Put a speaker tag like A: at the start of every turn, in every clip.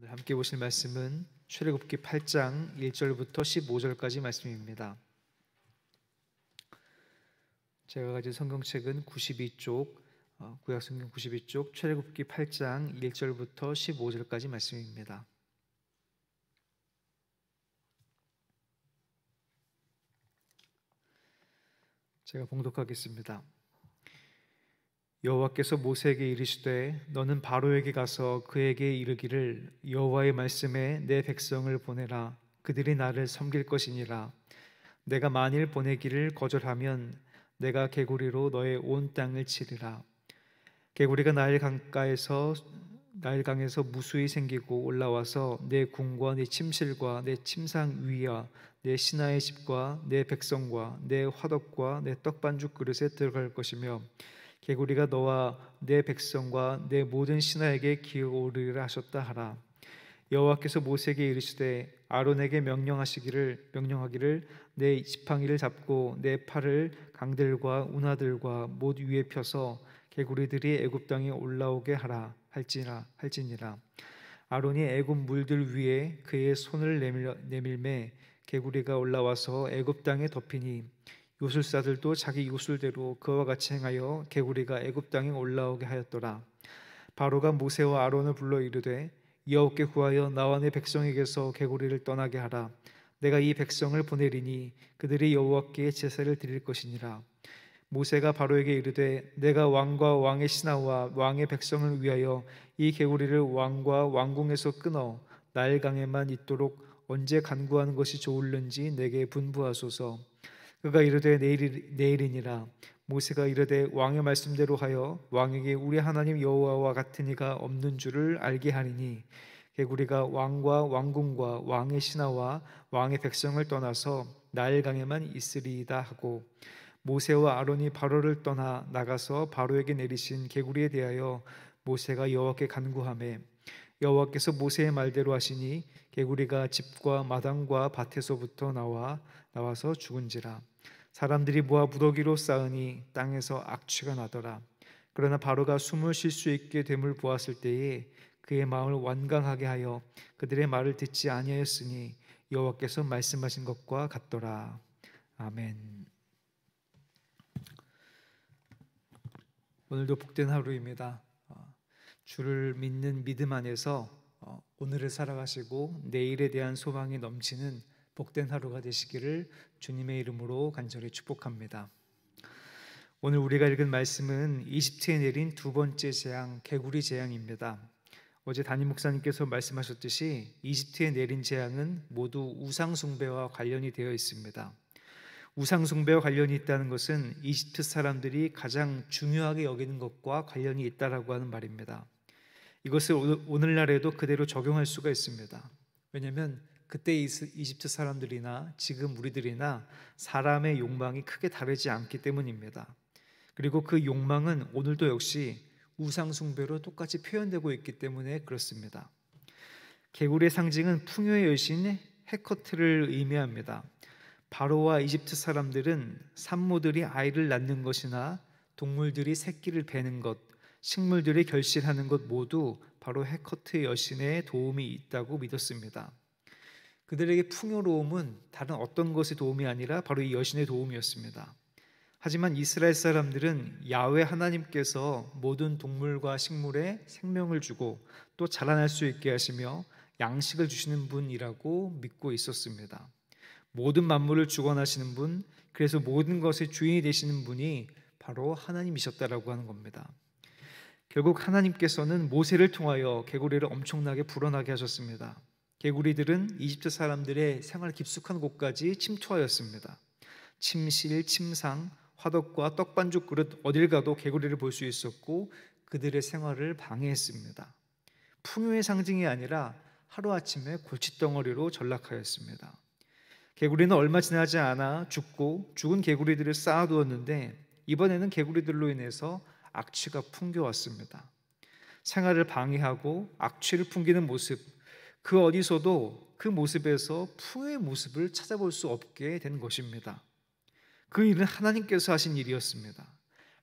A: 함께 보실 말씀은 출애굽기 8장 1절부터 15절까지 말씀입니다. 제가 가진 성경책은 92쪽, 구약성경 92쪽 출애굽기 8장 1절부터 15절까지 말씀입니다. 제가 봉독하겠습니다. 여호와께서 모세에게 이르시되 너는 바로에게 가서 그에게 이르기를 여호와의 말씀에 내 백성을 보내라. 그들이 나를 섬길 것이니라. 내가 만일 보내기를 거절하면 내가 개구리로 너의 온 땅을 치리라. 개구리가 나일강에서 무수히 생기고 올라와서 내 궁과 내 침실과 내 침상 위와 내 신하의 집과 내 백성과 내 화덕과 내 떡반죽 그릇에 들어갈 것이며 개구리가 너와 내 백성과 내 모든 신하에게 기어오르리라 하셨다 하라. 여호와께서 모세에게 이르시되 아론에게 명령하기를 내 지팡이를 잡고 내 팔을 강들과 운하들과 못 위에 펴서 개구리들이 애굽 땅에 올라오게 하라 할지니라. 아론이 애굽 물들 위에 그의 손을 내밀매 개구리가 올라와서 애굽 땅에 덮이니 요술사들도 자기 요술대로 그와 같이 행하여 개구리가 애굽 땅에 올라오게 하였더라. 바로가 모세와 아론을 불러 이르되 여호와께 구하여 나와 내 백성에게서 개구리를 떠나게 하라. 내가 이 백성을 보내리니 그들이 여호와께 제사를 드릴 것이니라. 모세가 바로에게 이르되 내가 왕과 왕의 신하와 왕의 백성을 위하여 이 개구리를 왕과 왕궁에서 끊어 나일강에만 있도록 언제 간구하는 것이 좋을는지 내게 분부하소서. 그가 이르되 내일이니라. 모세가 이르되 왕의 말씀대로 하여 왕에게 우리 하나님 여호와와 같은 이가 없는 줄을 알게 하리니 개구리가 왕과 왕궁과 왕의 신하와 왕의 백성을 떠나서 나일강에만 있으리이다 하고 모세와 아론이 바로를 떠나 나가서 바로에게 내리신 개구리에 대하여 모세가 여호와께 간구하매 여호와께서 모세의 말대로 하시니 개구리가 집과 마당과 밭에서부터 나와서 죽은지라. 사람들이 모아 무더기로 쌓으니 땅에서 악취가 나더라. 그러나 바로가 숨을 쉴 수 있게 됨을 보았을 때에 그의 마음을 완강하게 하여 그들의 말을 듣지 아니하였으니 여호와께서 말씀하신 것과 같더라. 아멘. 오늘도 복된 하루입니다. 주를 믿는 믿음 안에서 오늘을 살아가시고 내일에 대한 소망이 넘치는 복된 하루가 되시기를 주님의 이름으로 간절히 축복합니다. 오늘 우리가 읽은 말씀은 이집트에 내린 두 번째 재앙, 개구리 재앙입니다. 어제 담임 목사님께서 말씀하셨듯이 이집트에 내린 재앙은 모두 우상 숭배와 관련이 되어 있습니다. 우상 숭배와 관련이 있다는 것은 이집트 사람들이 가장 중요하게 여기는 것과 관련이 있다라고 하는 말입니다. 이것을 오늘날에도 그대로 적용할 수가 있습니다. 왜냐하면 그때 이집트 사람들이나 지금 우리들이나 사람의 욕망이 크게 다르지 않기 때문입니다. 그리고 그 욕망은 오늘도 역시 우상 숭배로 똑같이 표현되고 있기 때문에 그렇습니다. 개구리의 상징은 풍요의 여신 헤커트를 의미합니다. 바로와 이집트 사람들은 산모들이 아이를 낳는 것이나 동물들이 새끼를 베는 것, 식물들이 결실하는 것 모두 바로 헤커트 여신의 도움이 있다고 믿었습니다. 그들에게 풍요로움은 다른 어떤 것의 도움이 아니라 바로 이 여신의 도움이었습니다. 하지만 이스라엘 사람들은 야훼 하나님께서 모든 동물과 식물에 생명을 주고 또 자라날 수 있게 하시며 양식을 주시는 분이라고 믿고 있었습니다. 모든 만물을 주관하시는 분, 그래서 모든 것의 주인이 되시는 분이 바로 하나님이셨다라고 하는 겁니다. 결국 하나님께서는 모세를 통하여 개구리를 엄청나게 불어나게 하셨습니다. 개구리들은 이집트 사람들의 생활 깊숙한 곳까지 침투하였습니다. 침실, 침상, 화덕과 떡반죽 그릇 어딜 가도 개구리를 볼 수 있었고 그들의 생활을 방해했습니다. 풍요의 상징이 아니라 하루아침에 골칫덩어리로 전락하였습니다. 개구리는 얼마 지나지 않아 죽고 죽은 개구리들을 쌓아두었는데 이번에는 개구리들로 인해서 악취가 풍겨왔습니다. 생활을 방해하고 악취를 풍기는 모습, 그 어디서도 그 모습에서 풍요의 모습을 찾아볼 수 없게 된 것입니다. 그 일은 하나님께서 하신 일이었습니다.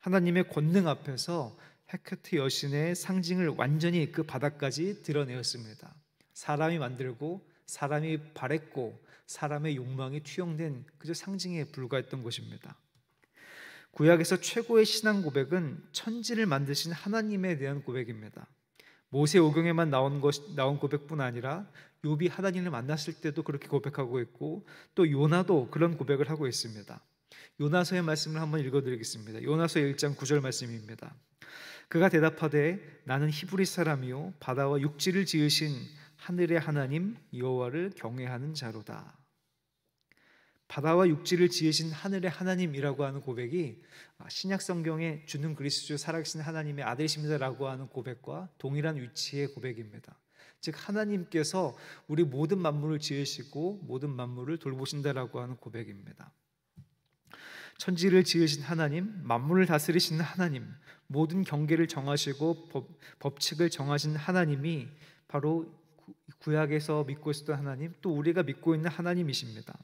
A: 하나님의 권능 앞에서 헤커트 여신의 상징을 완전히 그 바닥까지 드러내었습니다. 사람이 만들고 사람이 바랬고 사람의 욕망이 투영된 그저 상징에 불과했던 것입니다. 구약에서 최고의 신앙 고백은 천지를 만드신 하나님에 대한 고백입니다. 모세 오경에만 나온 고백뿐 아니라 욥이 하나님을 만났을 때도 그렇게 고백하고 있고 또 요나도 그런 고백을 하고 있습니다. 요나서의 말씀을 한번 읽어드리겠습니다. 요나서 1장 9절 말씀입니다. 그가 대답하되 나는 히브리 사람이요 바다와 육지를 지으신 하늘의 하나님 여호와를 경외하는 자로다. 바다와 육지를 지으신 하늘의 하나님이라고 하는 고백이 신약 성경에 주는 그리스도 살아계신 하나님의 아들이십니다라고 하는 고백과 동일한 위치의 고백입니다. 즉 하나님께서 우리 모든 만물을 지으시고 모든 만물을 돌보신다라고 하는 고백입니다. 천지를 지으신 하나님, 만물을 다스리시는 하나님, 모든 경계를 정하시고 법칙을 정하신 하나님이 바로 구약에서 믿고 있었던 하나님, 또 우리가 믿고 있는 하나님이십니다.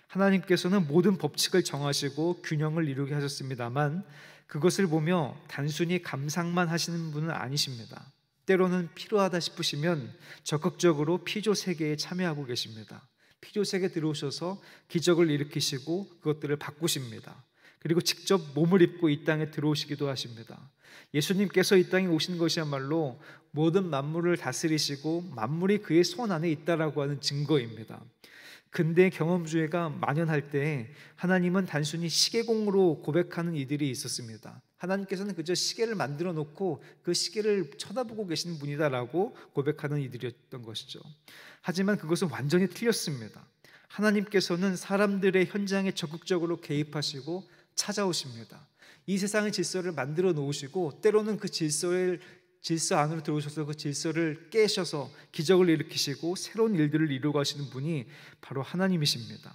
A: 하나님께서는 모든 법칙을 정하시고 균형을 이루게 하셨습니다만 그것을 보며 단순히 감상만 하시는 분은 아니십니다. 때로는 필요하다 싶으시면 적극적으로 피조 세계에 참여하고 계십니다. 피조 세계에 들어오셔서 기적을 일으키시고 그것들을 바꾸십니다. 그리고 직접 몸을 입고 이 땅에 들어오시기도 하십니다. 예수님께서 이 땅에 오신 것이야말로 모든 만물을 다스리시고 만물이 그의 손 안에 있다라고 하는 증거입니다. 근대 경험주의가 만연할 때 하나님은 단순히 시계공으로 고백하는 이들이 있었습니다. 하나님께서는 그저 시계를 만들어 놓고 그 시계를 쳐다보고 계시는 분이다라고 고백하는 이들이었던 것이죠. 하지만 그것은 완전히 틀렸습니다. 하나님께서는 사람들의 현장에 적극적으로 개입하시고 찾아오십니다. 이 세상의 질서를 만들어 놓으시고 때로는 그 질서 안으로 들어오셔서 그 질서를 깨셔서 기적을 일으키시고 새로운 일들을 이루고 하시는 분이 바로 하나님이십니다.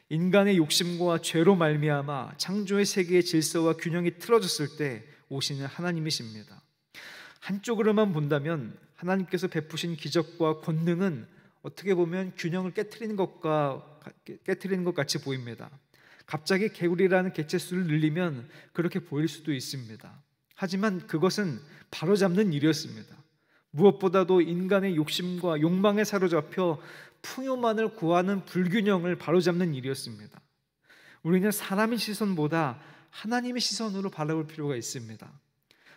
A: 인간의 욕심과 죄로 말미암아 창조의 세계의 질서와 균형이 틀어졌을 때 오시는 하나님이십니다. 한쪽으로만 본다면 하나님께서 베푸신 기적과 권능은 어떻게 보면 균형을 깨트리는 것 같이 보입니다. 갑자기 개구리라는 개체수를 늘리면 그렇게 보일 수도 있습니다. 하지만 그것은 바로잡는 일이었습니다. 무엇보다도 인간의 욕심과 욕망에 사로잡혀 풍요만을 구하는 불균형을 바로잡는 일이었습니다. 우리는 사람의 시선보다 하나님의 시선으로 바라볼 필요가 있습니다.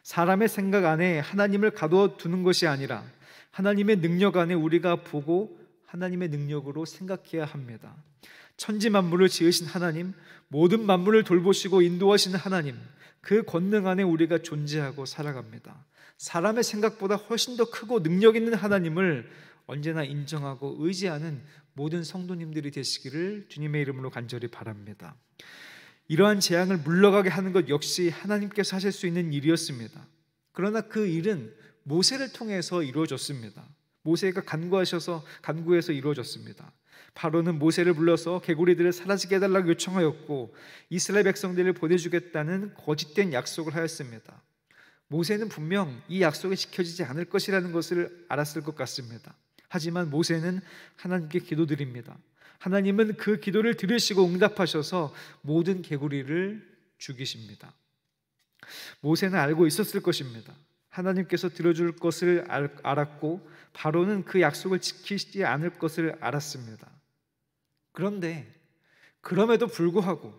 A: 사람의 생각 안에 하나님을 가둬두는 것이 아니라 하나님의 능력 안에 우리가 보고 하나님의 능력으로 생각해야 합니다. 천지 만물을 지으신 하나님, 모든 만물을 돌보시고 인도하시는 하나님, 그 권능 안에 우리가 존재하고 살아갑니다. 사람의 생각보다 훨씬 더 크고 능력 있는 하나님을 언제나 인정하고 의지하는 모든 성도님들이 되시기를 주님의 이름으로 간절히 바랍니다. 이러한 재앙을 물러가게 하는 것 역시 하나님께서 하실 수 있는 일이었습니다. 그러나 그 일은 모세를 통해서 이루어졌습니다. 모세가 간구해서 이루어졌습니다. 바로는 모세를 불러서 개구리들을 사라지게 해달라고 요청하였고 이스라엘 백성들을 보내주겠다는 거짓된 약속을 하였습니다. 모세는 분명 이 약속이 지켜지지 않을 것이라는 것을 알았을 것 같습니다. 하지만 모세는 하나님께 기도드립니다. 하나님은 그 기도를 들으시고 응답하셔서 모든 개구리를 죽이십니다. 모세는 알고 있었을 것입니다. 하나님께서 들어줄 것을 알았고 바로는 그 약속을 지키지 않을 것을 알았습니다. 그런데 그럼에도 불구하고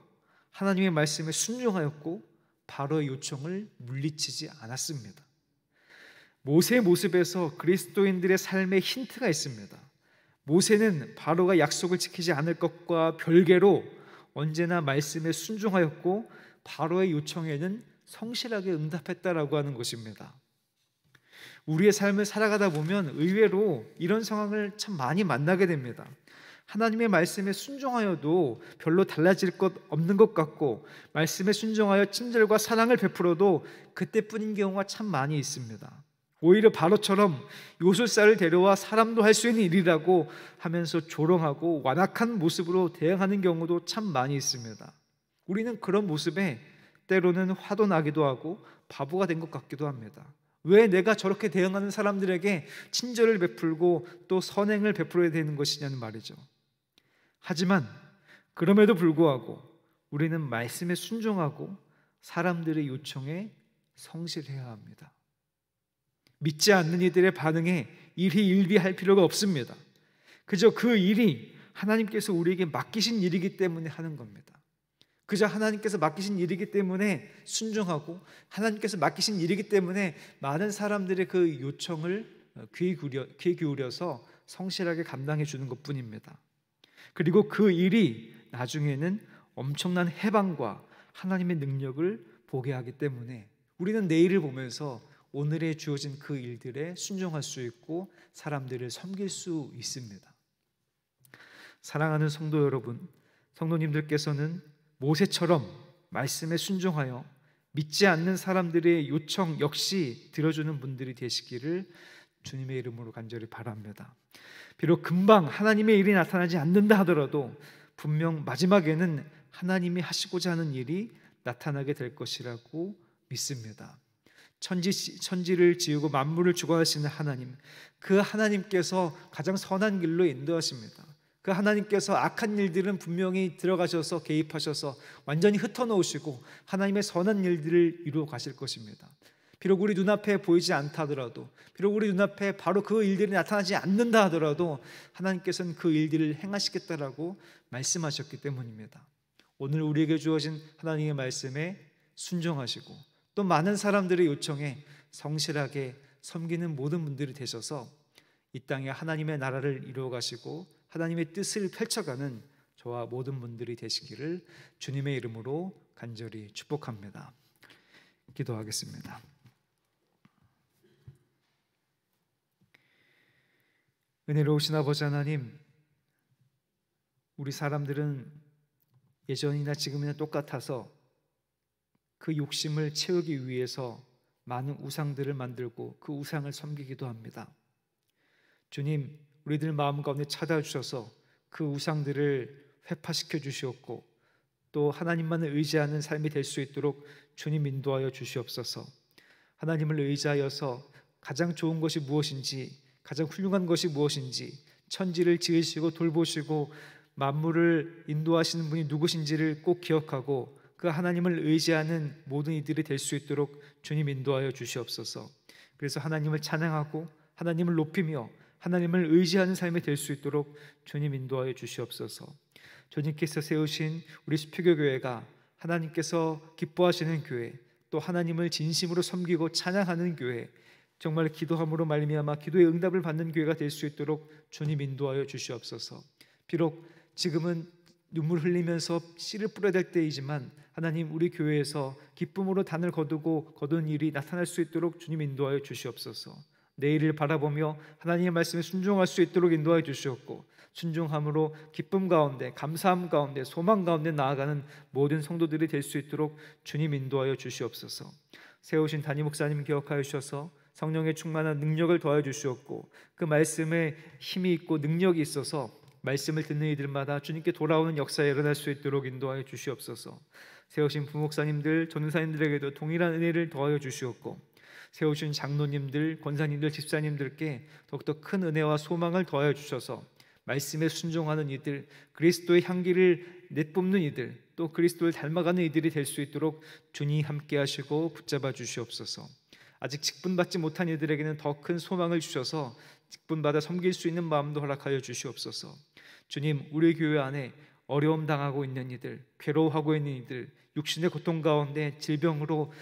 A: 하나님의 말씀에 순종하였고 바로의 요청을 물리치지 않았습니다. 모세의 모습에서 그리스도인들의 삶의 힌트가 있습니다. 모세는 바로가 약속을 지키지 않을 것과 별개로 언제나 말씀에 순종하였고 바로의 요청에는 성실하게 응답했다라고 하는 것입니다. 우리의 삶을 살아가다 보면 의외로 이런 상황을 참 많이 만나게 됩니다. 하나님의 말씀에 순종하여도 별로 달라질 것 없는 것 같고 말씀에 순종하여 친절과 사랑을 베풀어도 그때뿐인 경우가 참 많이 있습니다. 오히려 바로처럼 요술사를 데려와 사람도 할 수 있는 일이라고 하면서 조롱하고 완악한 모습으로 대응하는 경우도 참 많이 있습니다. 우리는 그런 모습에 때로는 화도 나기도 하고 바보가 된 것 같기도 합니다. 왜 내가 저렇게 대응하는 사람들에게 친절을 베풀고 또 선행을 베풀어야 되는 것이냐는 말이죠. 하지만 그럼에도 불구하고 우리는 말씀에 순종하고 사람들의 요청에 성실해야 합니다. 믿지 않는 이들의 반응에 일희일비할 필요가 없습니다. 그저 그 일이 하나님께서 우리에게 맡기신 일이기 때문에 하는 겁니다. 그저 하나님께서 맡기신 일이기 때문에 순종하고, 하나님께서 맡기신 일이기 때문에 많은 사람들의 그 요청을 귀 기울여서 성실하게 감당해 주는 것뿐입니다. 그리고 그 일이 나중에는 엄청난 해방과 하나님의 능력을 보게 하기 때문에 우리는 내일을 보면서 오늘에 주어진 그 일들에 순종할 수 있고 사람들을 섬길 수 있습니다. 사랑하는 성도 여러분, 성도님들께서는 모세처럼 말씀에 순종하여 믿지 않는 사람들의 요청 역시 들어주는 분들이 되시기를 주님의 이름으로 간절히 바랍니다. 비록 금방 하나님의 일이 나타나지 않는다 하더라도 분명 마지막에는 하나님이 하시고자 하는 일이 나타나게 될 것이라고 믿습니다. 천지를 지으고 만물을 주관하시는 하나님, 그 하나님께서 가장 선한 길로 인도하십니다. 그 하나님께서 악한 일들은 분명히 들어가셔서 개입하셔서 완전히 흩어놓으시고 하나님의 선한 일들을 이루어 가실 것입니다. 비록 우리 눈앞에 보이지 않다 하더라도, 비록 우리 눈앞에 바로 그 일들이 나타나지 않는다 하더라도 하나님께서는 그 일들을 행하시겠다라고 말씀하셨기 때문입니다. 오늘 우리에게 주어진 하나님의 말씀에 순종하시고 또 많은 사람들의 요청에 성실하게 섬기는 모든 분들이 되셔서 이 땅에 하나님의 나라를 이루어 가시고 하나님의 뜻을 펼쳐가는 저와 모든 분들이 되시기를 주님의 이름으로 간절히 축복합니다. 기도하겠습니다. 은혜로우신 아버지 하나님, 우리 사람들은 예전이나 지금이나 똑같아서 그 욕심을 채우기 위해서 많은 우상들을 만들고 그 우상을 섬기기도 합니다. 주님, 우리들 마음 가운데 찾아주셔서 그 우상들을 회파시켜 주시옵고 또 하나님만을 의지하는 삶이 될 수 있도록 주님 인도하여 주시옵소서. 하나님을 의지하여서 가장 좋은 것이 무엇인지, 가장 훌륭한 것이 무엇인지, 천지를 지으시고 돌보시고 만물을 인도하시는 분이 누구신지를 꼭 기억하고 그 하나님을 의지하는 모든 이들이 될 수 있도록 주님 인도하여 주시옵소서. 그래서 하나님을 찬양하고 하나님을 높이며 하나님을 의지하는 삶이 될 수 있도록 주님 인도하여 주시옵소서. 주님께서 세우신 우리 수표교교회가 하나님께서 기뻐하시는 교회, 또 하나님을 진심으로 섬기고 찬양하는 교회, 정말 기도함으로 말미암아 기도의 응답을 받는 교회가 될 수 있도록 주님 인도하여 주시옵소서. 비록 지금은 눈물 흘리면서 씨를 뿌려야 될 때이지만 하나님, 우리 교회에서 기쁨으로 단을 거둔 일이 나타날 수 있도록 주님 인도하여 주시옵소서. 내일을 바라보며 하나님의 말씀에 순종할 수 있도록 인도하여 주시옵고, 순종함으로 기쁨 가운데, 감사함 가운데, 소망 가운데 나아가는 모든 성도들이 될 수 있도록 주님 인도하여 주시옵소서. 세우신 담임 목사님 기억하여 주셔서 성령의 충만한 능력을 더하여 주시옵고, 그 말씀에 힘이 있고 능력이 있어서 말씀을 듣는 이들마다 주님께 돌아오는 역사가 일어날 수 있도록 인도하여 주시옵소서. 세우신 부목사님들, 전도사님들에게도 동일한 은혜를 더하여 주시옵고, 세우신 장로님들, 권사님들, 집사님들께 더욱더 큰 은혜와 소망을 더하여 주셔서 말씀에 순종하는 이들, 그리스도의 향기를 내뿜는 이들, 또 그리스도를 닮아가는 이들이 될 수 있도록 주님 함께 하시고 붙잡아 주시옵소서. 아직 직분받지 못한 이들에게는 더 큰 소망을 주셔서 직분받아 섬길 수 있는 마음도 허락하여 주시옵소서. 주님, 우리 교회 안에 어려움 당하고 있는 이들, 괴로워하고 있는 이들, 육신의 고통 가운데 질병으로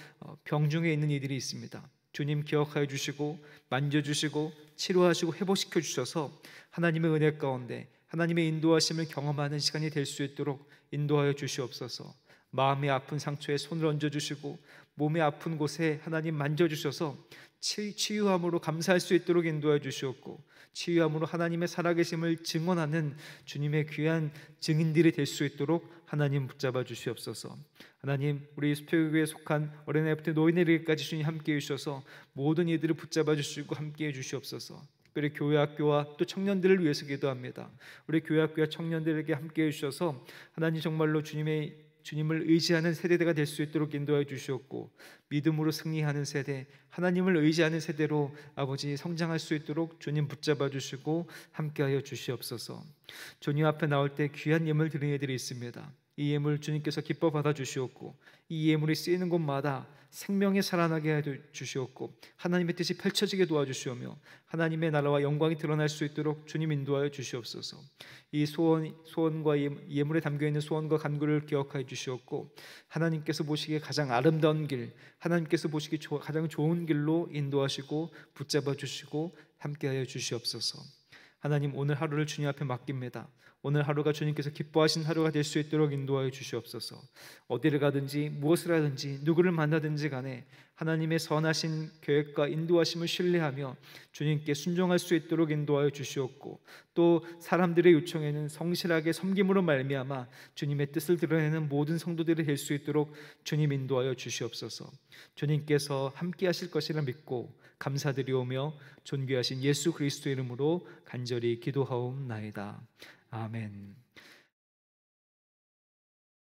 A: 병중에 있는 이들이 있습니다. 주님 기억하여 주시고 만져주시고 치료하시고 회복시켜 주셔서 하나님의 은혜 가운데 하나님의 인도하심을 경험하는 시간이 될 수 있도록 인도하여 주시옵소서. 마음의 아픈 상처에 손을 얹어주시고 몸의 아픈 곳에 하나님 만져주셔서 치유함으로 감사할 수 있도록 인도해 주시옵고, 치유함으로 하나님의 살아계심을 증언하는 주님의 귀한 증인들이 될 수 있도록 하나님 붙잡아 주시옵소서. 하나님, 우리 수표교회에 속한 어린아이부터 노인에게까지 주님 함께해 주셔서 모든 이들을 붙잡아 주시고 함께해 주시옵소서. 특별히 교회학교와 또 청년들을 위해서 기도합니다. 우리 교회학교와 청년들에게 함께해 주셔서 하나님 정말로 주님을 의지하는 세대가 될 수 있도록 인도해 주시옵고, 믿음으로 승리하는 세대, 하나님을 의지하는 세대로 아버지 성장할 수 있도록 주님 붙잡아 주시고 함께하여 주시옵소서. 주님 앞에 나올 때 귀한 예물 드리는 이들이 있습니다. 이 예물 주님께서 기뻐 받아 주시옵고 이 예물이 쓰이는 곳마다 생명이 살아나게 해 주시옵고 하나님의 뜻이 펼쳐지게 도와주시오며 하나님의 나라와 영광이 드러날 수 있도록 주님 인도하여 주시옵소서. 이 소원과 예물에 담겨있는 소원과 간구를 기억하여 주시옵고 하나님께서 보시기에 가장 아름다운 길, 하나님께서 보시기에 가장 좋은 길로 인도하시고 붙잡아 주시고 함께하여 주시옵소서. 하나님, 오늘 하루를 주님 앞에 맡깁니다. 오늘 하루가 주님께서 기뻐하신 하루가 될 수 있도록 인도하여 주시옵소서. 어디를 가든지 무엇을 하든지 누구를 만나든지 간에 하나님의 선하신 계획과 인도하심을 신뢰하며 주님께 순종할 수 있도록 인도하여 주시옵고 또 사람들의 요청에는 성실하게 섬김으로 말미암아 주님의 뜻을 드러내는 모든 성도들이 될 수 있도록 주님 인도하여 주시옵소서. 주님께서 함께 하실 것이라 믿고 감사드리오며 존귀하신 예수 그리스도 이름으로 간절히 기도하옵나이다. 아멘.